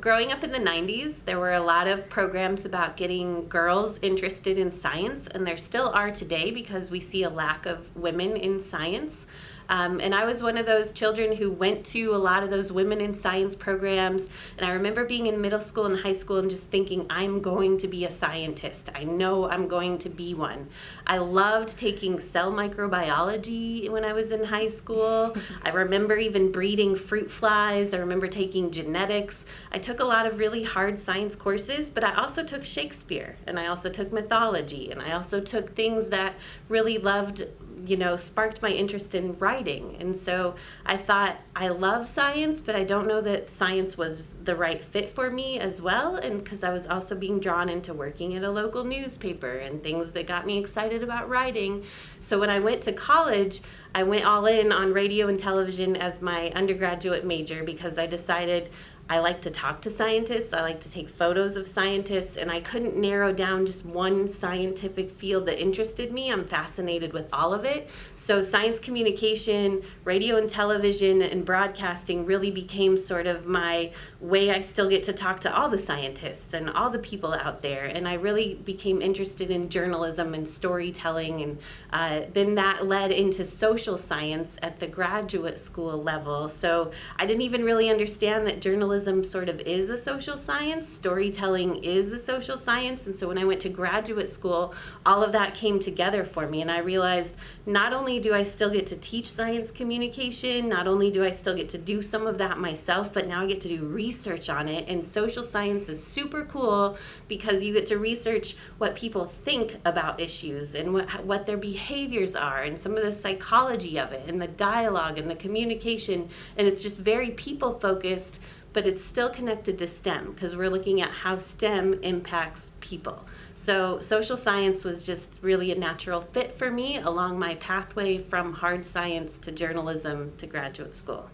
Growing up in the 90s, there were a lot of programs about getting girls interested in science, and there still are today because we see a lack of women in science. And I was one of those children who went to a lot of those women in science programs. And I remember being in middle school and high school and just thinking, I'm going to be a scientist. I know I'm going to be one. I loved taking cell microbiology when I was in high school. I remember even breeding fruit flies. I remember taking genetics. I took a lot of really hard science courses, but I also took Shakespeare, and I also took mythology, and I also took things that really sparked my interest in writing. And so I thought, I love science, but I don't know that science was the right fit for me as well. And because I was also being drawn into working at a local newspaper and things that got me excited about writing. So when I went to college, I went all in on radio and television as my undergraduate major because I decided I like to talk to scientists, I like to take photos of scientists, and I couldn't narrow down just one scientific field that interested me. I'm fascinated with all of it. So science communication, radio and television, and broadcasting really became sort of my way I still get to talk to all the scientists and all the people out there. And I really became interested in journalism and storytelling, and then that led into social science at the graduate school level. So I didn't even really understand that journalism sort of is a social science. Storytelling is a social science. And so when I went to graduate school, all of that came together for me. And I realized not only do I still get to teach science communication, not only do I still get to do some of that myself, but now I get to do research on it. And social science is super cool because you get to research what people think about issues and what their behaviors are and some of the psychology of it and the dialogue and the communication. And it's just very people focused, but it's still connected to STEM because we're looking at how STEM impacts people. So social science was just really a natural fit for me along my pathway from hard science to journalism to graduate school.